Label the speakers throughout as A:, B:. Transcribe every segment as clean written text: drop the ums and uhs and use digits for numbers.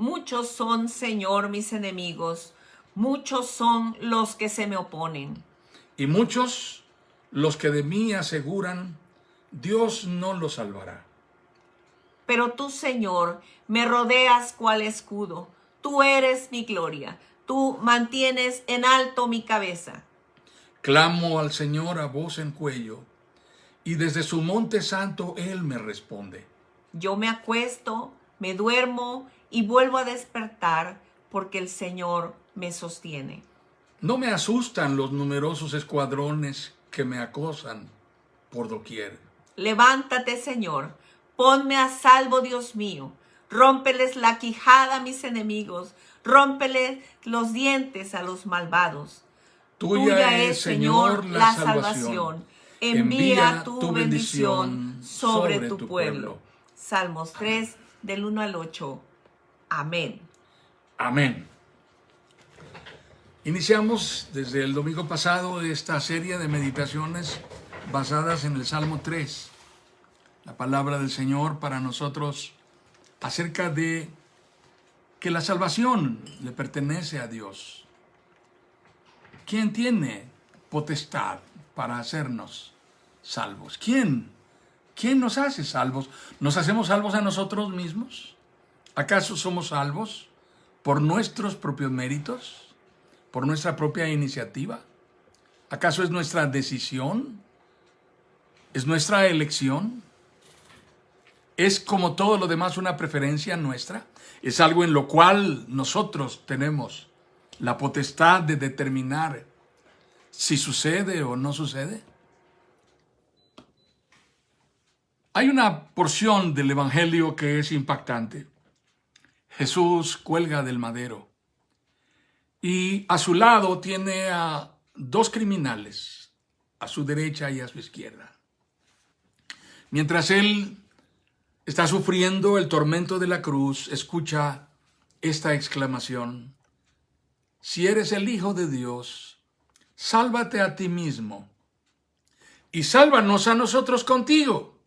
A: Muchos son, Señor, mis enemigos, muchos son los que se me oponen.
B: Y muchos los que de mí aseguran, Dios no los salvará.
A: Pero tú, Señor, me rodeas cual escudo. Tú eres mi gloria. Tú mantienes en alto mi cabeza.
B: Clamo al Señor a voz en cuello, y desde su monte santo Él me responde.
A: Yo me acuesto, me duermo y vuelvo a despertar porque el Señor me sostiene.
B: No me asustan los numerosos escuadrones que me acosan por doquier.
A: Levántate, Señor, ponme a salvo, Dios mío. Rómpeles la quijada a mis enemigos, rómpeles los dientes a los malvados.
B: Tuya es, Señor, la salvación.
A: Envía tu bendición sobre tu pueblo. Salmos 3, del 1 al 8. Amén.
B: Amén. Iniciamos desde el domingo pasado esta serie de meditaciones basadas en el Salmo 3. La palabra del Señor para nosotros acerca de que la salvación le pertenece a Dios. ¿Quién tiene potestad para hacernos salvos? ¿Quién nos hace salvos? ¿Nos hacemos salvos a nosotros mismos? ¿Acaso somos salvos por nuestros propios méritos? ¿Por nuestra propia iniciativa? ¿Acaso es nuestra decisión? ¿Es nuestra elección? ¿Es como todo lo demás una preferencia nuestra? ¿Es algo en lo cual nosotros tenemos la potestad de determinar si sucede o no sucede? Hay una porción del Evangelio que es impactante. Jesús cuelga del madero y a su lado tiene a dos criminales, a su derecha y a su izquierda. Mientras él está sufriendo el tormento de la cruz, escucha esta exclamación: si eres el Hijo de Dios, sálvate a ti mismo y sálvanos a nosotros contigo.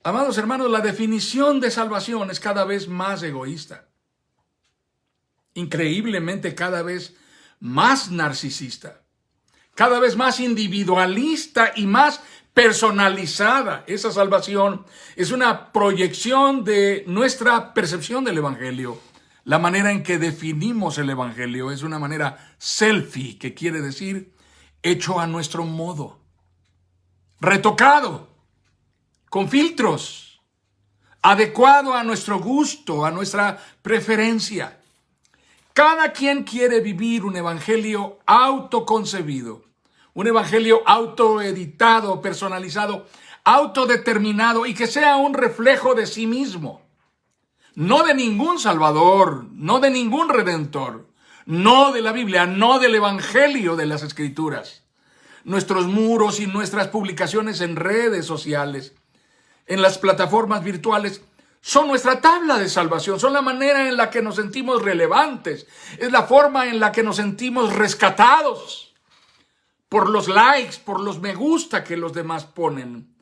B: Amados hermanos, la definición de salvación es cada vez más egoísta. Increíblemente cada vez más narcisista, cada vez más individualista y más personalizada. Esa salvación es una proyección de nuestra percepción del Evangelio. La manera en que definimos el Evangelio es una manera selfie, que quiere decir hecho a nuestro modo, retocado, con filtros, adecuado a nuestro gusto, a nuestra preferencia. Cada quien quiere vivir un evangelio autoconcebido, un evangelio autoeditado, personalizado, autodeterminado y que sea un reflejo de sí mismo. No de ningún salvador, no de ningún redentor, no de la Biblia, no del evangelio de las Escrituras. Nuestros muros y nuestras publicaciones en redes sociales, en las plataformas virtuales, son nuestra tabla de salvación, son la manera en la que nos sentimos relevantes, es la forma en la que nos sentimos rescatados por los likes, por los me gusta que los demás ponen,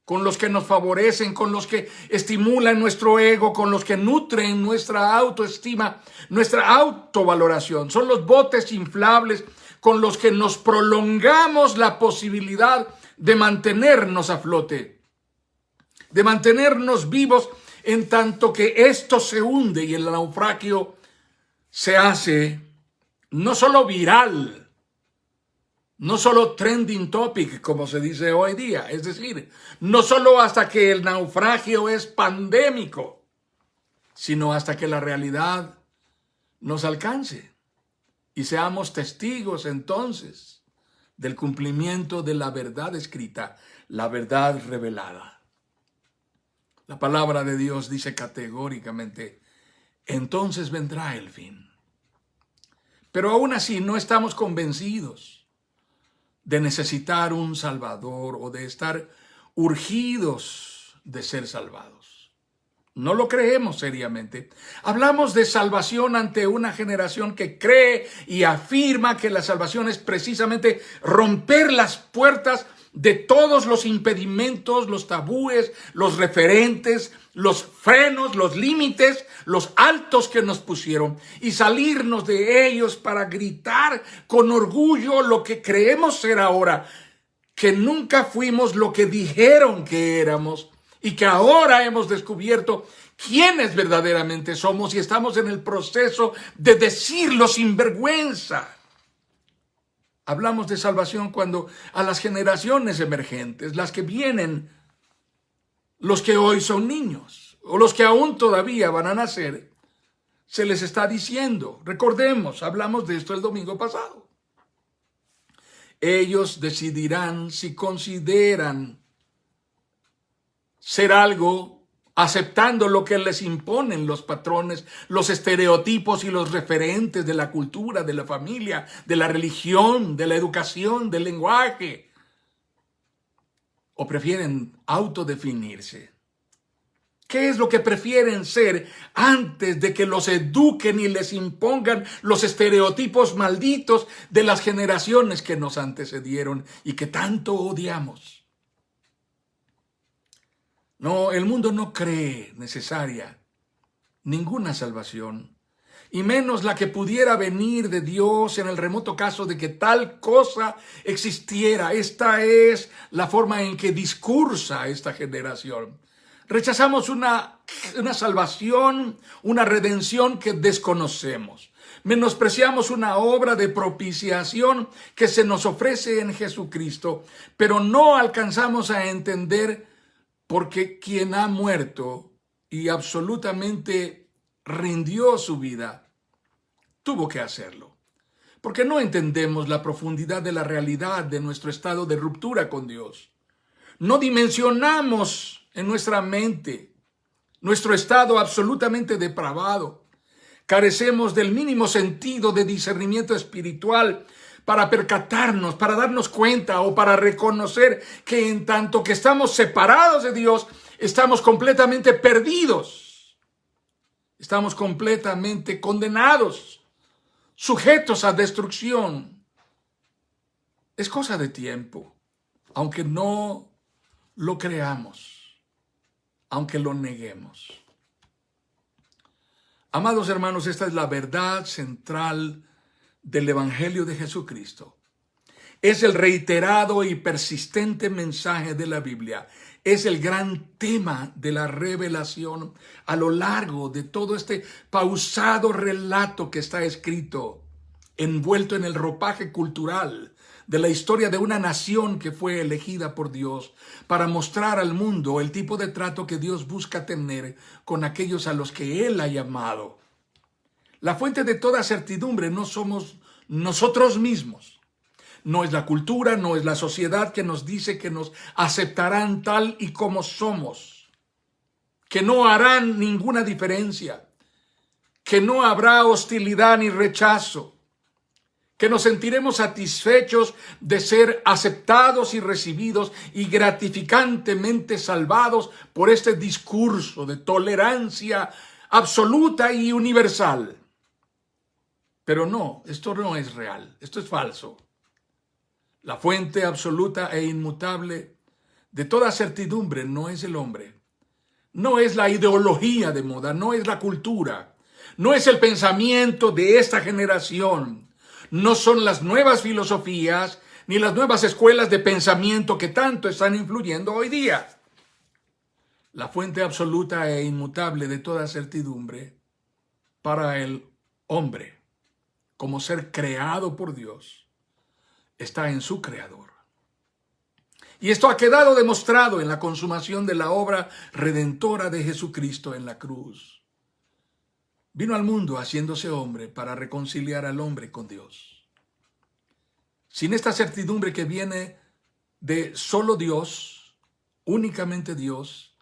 B: con los que nos favorecen, con los que estimulan nuestro ego, con los que nutren nuestra autoestima, nuestra autovaloración. Son los botes inflables con los que nos prolongamos la posibilidad de mantenernos a flote, de mantenernos vivos en tanto que esto se hunde y el naufragio se hace no solo viral, no solo trending topic, como se dice hoy día, es decir, no solo hasta que el naufragio es pandémico, sino hasta que la realidad nos alcance y seamos testigos entonces del cumplimiento de la verdad escrita, la verdad revelada. La palabra de Dios dice categóricamente: entonces vendrá el fin. Pero aún así no estamos convencidos de necesitar un Salvador o de estar urgidos de ser salvados. No lo creemos seriamente. Hablamos de salvación ante una generación que cree y afirma que la salvación es precisamente romper las puertas de todos los impedimentos, los tabúes, los referentes, los frenos, los límites, los altos que nos pusieron y salirnos de ellos para gritar con orgullo lo que creemos ser ahora, que nunca fuimos lo que dijeron que éramos y que ahora hemos descubierto quiénes verdaderamente somos y estamos en el proceso de decirlo sin vergüenza. Hablamos de salvación cuando a las generaciones emergentes, las que vienen, los que hoy son niños o los que aún todavía van a nacer, se les está diciendo, recordemos, hablamos de esto el domingo pasado. Ellos decidirán si consideran ser algo aceptando lo que les imponen los patrones, los estereotipos y los referentes de la cultura, de la familia, de la religión, de la educación, del lenguaje. ¿O prefieren autodefinirse? ¿Qué es lo que prefieren ser antes de que los eduquen y les impongan los estereotipos malditos de las generaciones que nos antecedieron y que tanto odiamos? No, el mundo no cree necesaria ninguna salvación, y menos la que pudiera venir de Dios en el remoto caso de que tal cosa existiera. Esta es la forma en que discursa esta generación. Rechazamos una salvación, una redención que desconocemos. Menospreciamos una obra de propiciación que se nos ofrece en Jesucristo, pero no alcanzamos a entender porque quien ha muerto y absolutamente rindió su vida, tuvo que hacerlo. Porque no entendemos la profundidad de la realidad de nuestro estado de ruptura con Dios. No dimensionamos en nuestra mente nuestro estado absolutamente depravado. Carecemos del mínimo sentido de discernimiento espiritual para percatarnos, para darnos cuenta o para reconocer que en tanto que estamos separados de Dios, estamos completamente perdidos. Estamos completamente condenados, sujetos a destrucción. Es cosa de tiempo, aunque no lo creamos, aunque lo neguemos. Amados hermanos, esta es la verdad central del Evangelio de Jesucristo. Es el reiterado y persistente mensaje de la Biblia. Es el gran tema de la revelación a lo largo de todo este pausado relato que está escrito, envuelto en el ropaje cultural de la historia de una nación que fue elegida por Dios para mostrar al mundo el tipo de trato que Dios busca tener con aquellos a los que Él ha llamado. La fuente de toda certidumbre no somos nosotros mismos. No es la cultura, no es la sociedad que nos dice que nos aceptarán tal y como somos, que no harán ninguna diferencia, que no habrá hostilidad ni rechazo, que nos sentiremos satisfechos de ser aceptados y recibidos y gratificantemente salvados por este discurso de tolerancia absoluta y universal. Pero no, esto no es real, esto es falso. La fuente absoluta e inmutable de toda certidumbre no es el hombre, no es la ideología de moda, no es la cultura, no es el pensamiento de esta generación. No son las nuevas filosofías ni las nuevas escuelas de pensamiento que tanto están influyendo hoy día. La fuente absoluta e inmutable de toda certidumbre para el hombre, como ser creado por Dios, está en su Creador. Y esto ha quedado demostrado en la consumación de la obra redentora de Jesucristo en la cruz. Vino al mundo haciéndose hombre para reconciliar al hombre con Dios. Sin esta certidumbre que viene de solo Dios, únicamente Dios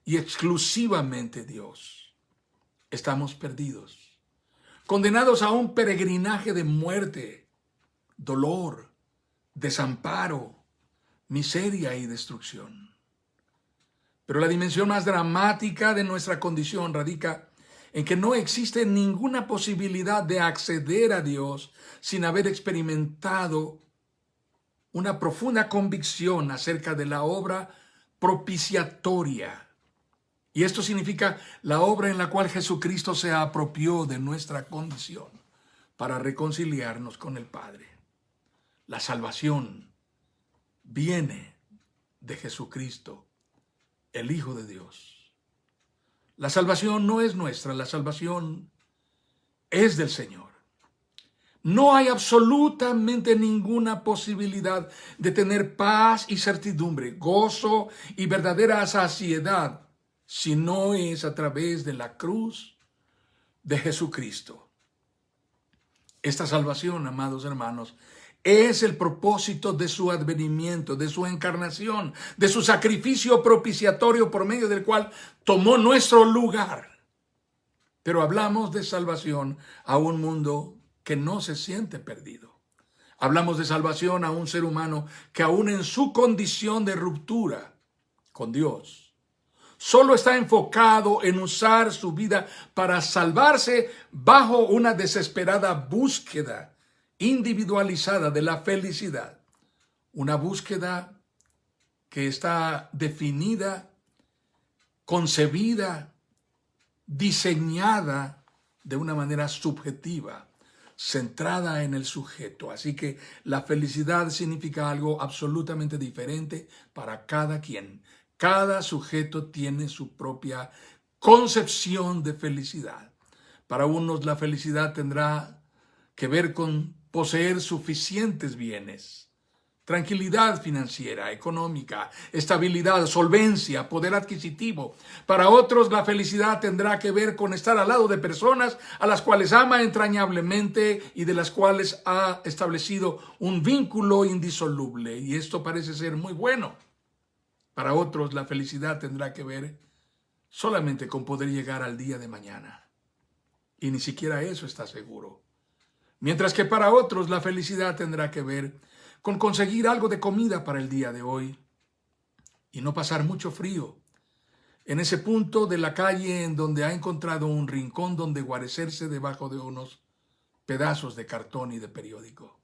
B: y exclusivamente Dios, estamos perdidos, condenados a un peregrinaje de muerte, dolor, desamparo, miseria y destrucción. Pero la dimensión más dramática de nuestra condición radica en que no existe ninguna posibilidad de acceder a Dios sin haber experimentado una profunda convicción acerca de la obra propiciatoria. Y esto significa la obra en la cual Jesucristo se apropió de nuestra condición para reconciliarnos con el Padre. La salvación viene de Jesucristo, el Hijo de Dios. La salvación no es nuestra, la salvación es del Señor. No hay absolutamente ninguna posibilidad de tener paz y certidumbre, gozo y verdadera saciedad si no es a través de la cruz de Jesucristo. Esta salvación, amados hermanos, es el propósito de su advenimiento, de su encarnación, de su sacrificio propiciatorio por medio del cual tomó nuestro lugar. Pero hablamos de salvación a un mundo que no se siente perdido. Hablamos de salvación a un ser humano que aún en su condición de ruptura con Dios, solo está enfocado en usar su vida para salvarse bajo una desesperada búsqueda individualizada de la felicidad. Una búsqueda que está definida, concebida, diseñada de una manera subjetiva, centrada en el sujeto. Así que la felicidad significa algo absolutamente diferente para cada quien. Cada sujeto tiene su propia concepción de felicidad. Para unos la felicidad tendrá que ver con poseer suficientes bienes, tranquilidad financiera, económica, estabilidad, solvencia, poder adquisitivo. Para otros la felicidad tendrá que ver con estar al lado de personas a las cuales ama entrañablemente y de las cuales ha establecido un vínculo indisoluble. Y esto parece ser muy bueno. Para otros la felicidad tendrá que ver solamente con poder llegar al día de mañana. Y ni siquiera eso está seguro. Mientras que para otros la felicidad tendrá que ver con conseguir algo de comida para el día de hoy y no pasar mucho frío en ese punto de la calle en donde ha encontrado un rincón donde guarecerse debajo de unos pedazos de cartón y de periódico.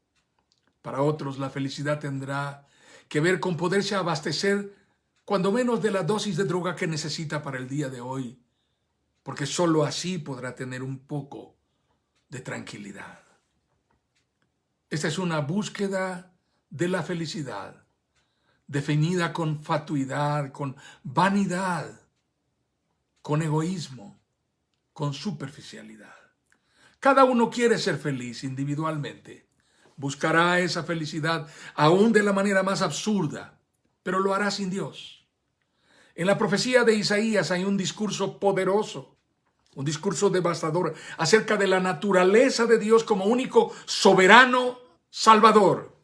B: Para otros la felicidad tendrá que ver con poderse abastecer cuando menos de la dosis de droga que necesita para el día de hoy, porque sólo así podrá tener un poco de tranquilidad. Esta es una búsqueda de la felicidad, definida con fatuidad, con vanidad, con egoísmo, con superficialidad. Cada uno quiere ser feliz individualmente. Buscará esa felicidad aún de la manera más absurda, pero lo hará sin Dios. En la profecía de Isaías hay un discurso poderoso, un discurso devastador acerca de la naturaleza de Dios como único soberano Salvador.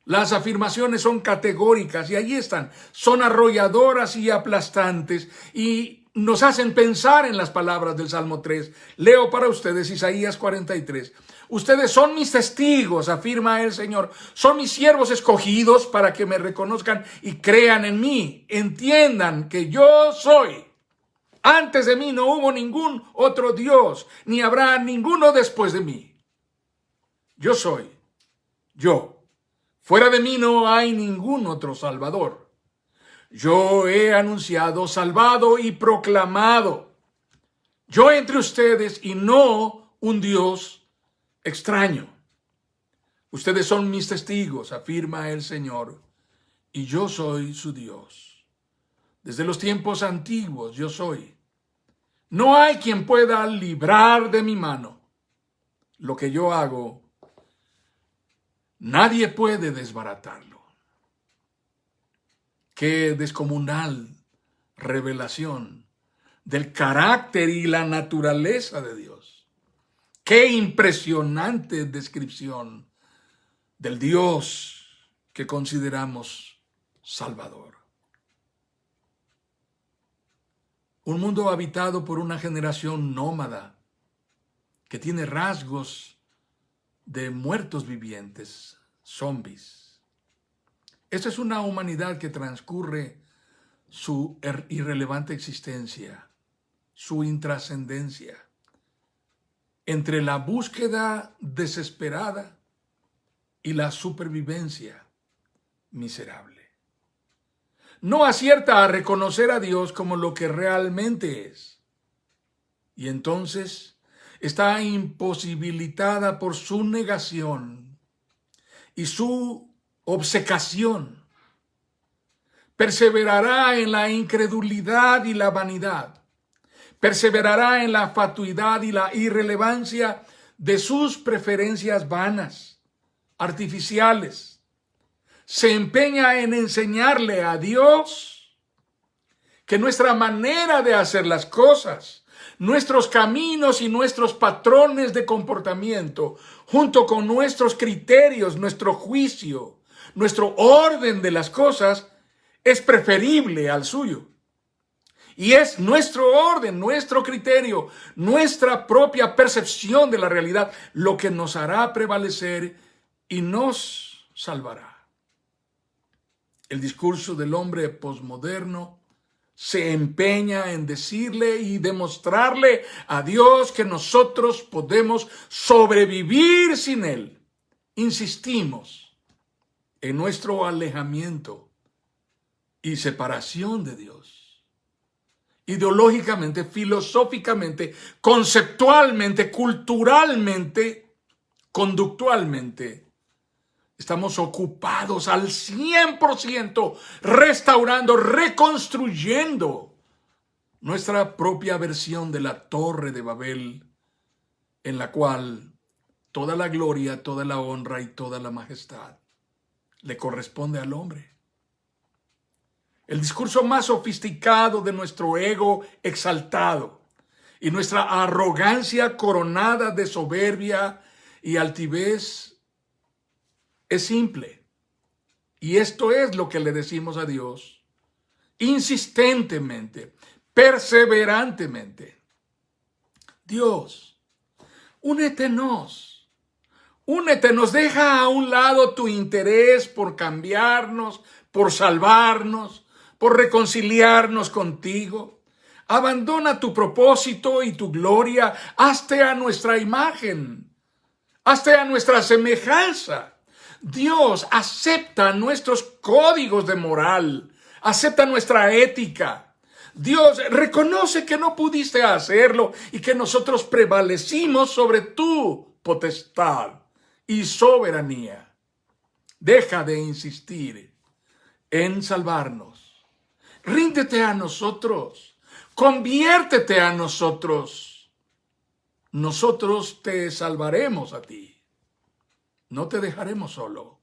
B: Las afirmaciones son categóricas y ahí están, son arrolladoras y aplastantes y nos hacen pensar en las palabras del Salmo 3. Leo para ustedes Isaías 43. Ustedes son mis testigos, afirma el Señor, son mis siervos escogidos para que me reconozcan y crean en mí, entiendan que yo soy. Antes de mí no hubo ningún otro Dios, ni habrá ninguno después de mí. Yo soy, yo. Fuera de mí no hay ningún otro Salvador. Yo he anunciado, salvado y proclamado. Yo entre ustedes y no un Dios extraño. Ustedes son mis testigos, afirma el Señor, y yo soy su Dios. Desde los tiempos antiguos yo soy. No hay quien pueda librar de mi mano. Lo que yo hago, nadie puede desbaratarlo. Qué descomunal revelación del carácter y la naturaleza de Dios. Qué impresionante descripción del Dios que consideramos Salvador. Un mundo habitado por una generación nómada que tiene rasgos de muertos vivientes, zombies. Esta es una humanidad que transcurre su irrelevante existencia, su intrascendencia, entre la búsqueda desesperada y la supervivencia, miserable. No acierta a reconocer a Dios como lo que realmente es. Y entonces está imposibilitada por su negación y su obcecación. Perseverará en la incredulidad y la vanidad. Perseverará en la fatuidad y la irrelevancia de sus preferencias vanas, artificiales. Se empeña en enseñarle a Dios que nuestra manera de hacer las cosas, nuestros caminos y nuestros patrones de comportamiento, junto con nuestros criterios, nuestro juicio, nuestro orden de las cosas, es preferible al suyo. Y es nuestro orden, nuestro criterio, nuestra propia percepción de la realidad lo que nos hará prevalecer y nos salvará. El discurso del hombre posmoderno se empeña en decirle y demostrarle a Dios que nosotros podemos sobrevivir sin Él. Insistimos en nuestro alejamiento y separación de Dios. Ideológicamente, filosóficamente, conceptualmente, culturalmente, conductualmente, estamos ocupados al 100% restaurando, reconstruyendo nuestra propia versión de la Torre de Babel, en la cual toda la gloria, toda la honra y toda la majestad le corresponde al hombre. El discurso más sofisticado de nuestro ego exaltado y nuestra arrogancia coronada de soberbia y altivez es simple. Y esto es lo que le decimos a Dios insistentemente, perseverantemente. Dios, únetenos, deja a un lado tu interés por cambiarnos, por salvarnos, por reconciliarnos contigo. Abandona tu propósito y tu gloria, hazte a nuestra imagen, hazte a nuestra semejanza. Dios acepta nuestros códigos de moral, acepta nuestra ética. Dios reconoce que no pudiste hacerlo y que nosotros prevalecimos sobre tu potestad y soberanía. Deja de insistir en salvarnos. Ríndete a nosotros, conviértete a nosotros. Nosotros te salvaremos a ti. No te dejaremos solo,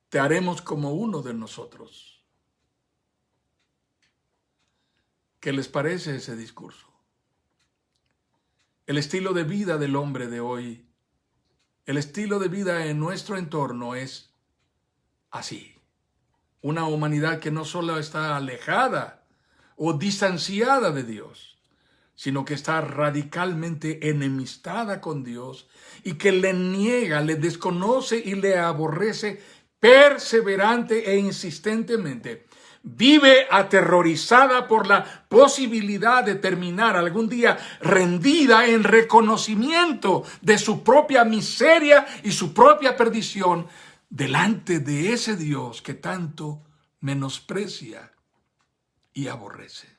B: te haremos como uno de nosotros. ¿Qué les parece ese discurso? El estilo de vida del hombre de hoy, el estilo de vida en nuestro entorno es así. Una humanidad que no solo está alejada o distanciada de Dios, sino que está radicalmente enemistada con Dios y que le niega, le desconoce y le aborrece perseverante e insistentemente. Vive aterrorizada por la posibilidad de terminar algún día rendida en reconocimiento de su propia miseria y su propia perdición delante de ese Dios que tanto menosprecia y aborrece.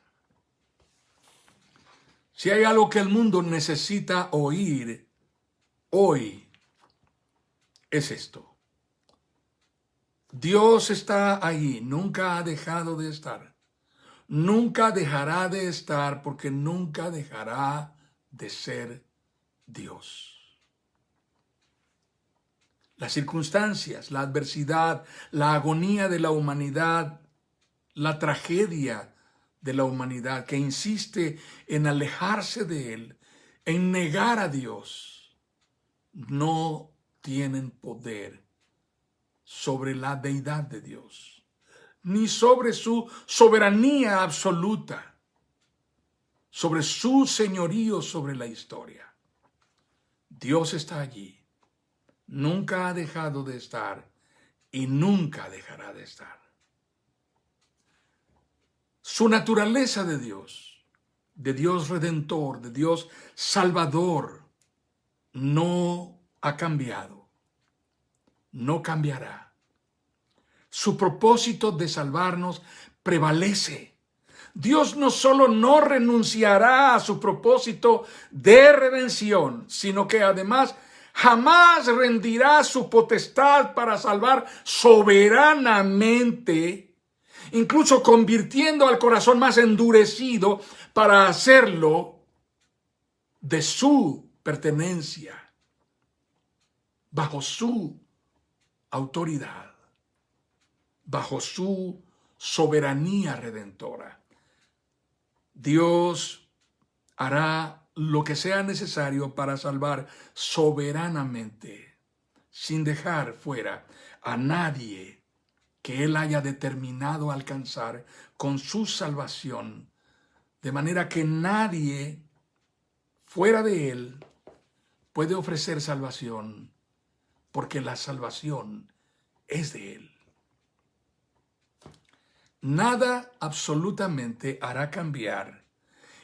B: Si hay algo que el mundo necesita oír hoy, es esto. Dios está ahí, nunca ha dejado de estar. Nunca dejará de estar porque nunca dejará de ser Dios. Las circunstancias, la adversidad, la agonía de la humanidad, la tragedia de la humanidad que insiste en alejarse de Él, en negar a Dios, no tienen poder sobre la deidad de Dios, ni sobre su soberanía absoluta, sobre su señorío sobre la historia. Dios está allí, nunca ha dejado de estar y nunca dejará de estar. Su naturaleza de Dios redentor, de Dios salvador, no ha cambiado, no cambiará. su propósito de salvarnos prevalece. Dios no solo no renunciará a su propósito de redención, sino que además jamás rendirá su potestad para salvar soberanamente, incluso convirtiendo al corazón más endurecido para hacerlo de su pertenencia, bajo su autoridad, bajo su soberanía redentora. Dios hará lo que sea necesario para salvar soberanamente, sin dejar fuera a nadie que Él haya determinado alcanzar con su salvación, de manera que nadie fuera de Él puede ofrecer salvación, porque la salvación es de Él. Nada absolutamente hará cambiar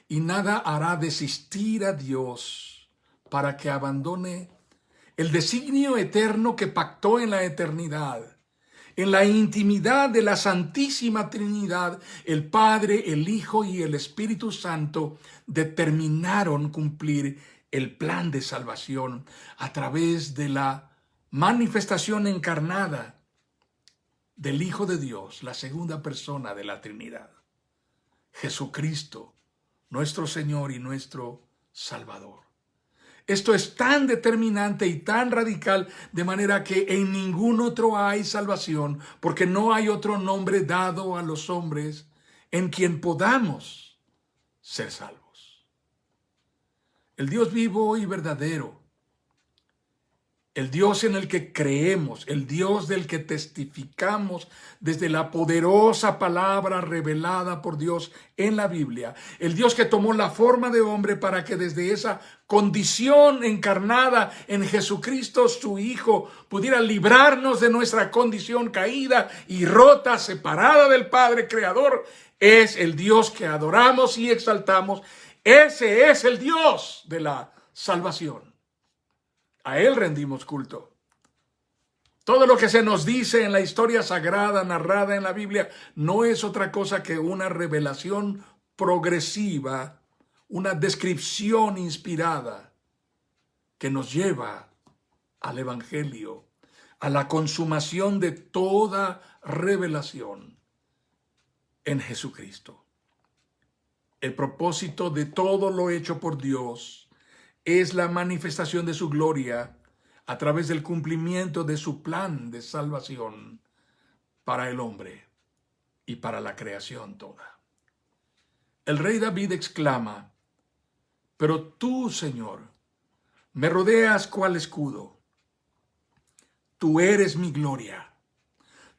B: y nada hará desistir a Dios para que abandone el designio eterno que pactó en la eternidad. En la intimidad de la Santísima Trinidad, el Padre, el Hijo y el Espíritu Santo determinaron cumplir el plan de salvación a través de la manifestación encarnada del Hijo de Dios, la segunda persona de la Trinidad, Jesucristo, nuestro Señor y nuestro Salvador. Esto es tan determinante y tan radical, de manera que en ningún otro hay salvación, porque no hay otro nombre dado a los hombres en quien podamos ser salvos. El Dios vivo y verdadero, el Dios en el que creemos, el Dios del que testificamos desde la poderosa palabra revelada por Dios en la Biblia, el Dios que tomó la forma de hombre para que desde esa condición encarnada en Jesucristo, su Hijo, pudiera librarnos de nuestra condición caída y rota, separada del Padre Creador, es el Dios que adoramos y exaltamos. Ese es el Dios de la salvación. A Él rendimos culto. Todo lo que se nos dice en la historia sagrada narrada en la Biblia no es otra cosa que una revelación progresiva, una descripción inspirada que nos lleva al Evangelio, a la consumación de toda revelación en Jesucristo. El propósito de todo lo hecho por Dios es la manifestación de su gloria a través del cumplimiento de su plan de salvación para el hombre y para la creación toda. El rey David exclama: pero tú, Señor, me rodeas cual escudo. Tú eres mi gloria.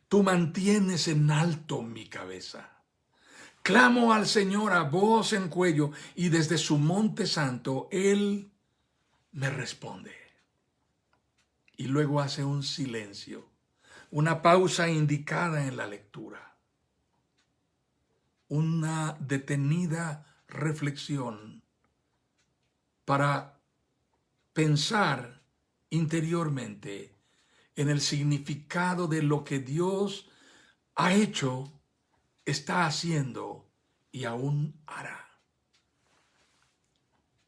B: Tú mantienes en alto mi cabeza. Clamo al Señor a voz en cuello, y desde su monte santo Él me responde. Y luego hace un silencio, una pausa indicada en la lectura, una detenida reflexión para pensar interiormente en el significado de lo que Dios ha hecho, está haciendo y aún hará.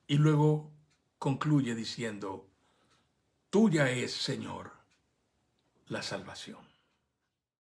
B: Y luego concluye diciendo: tuya es, Señor, la salvación.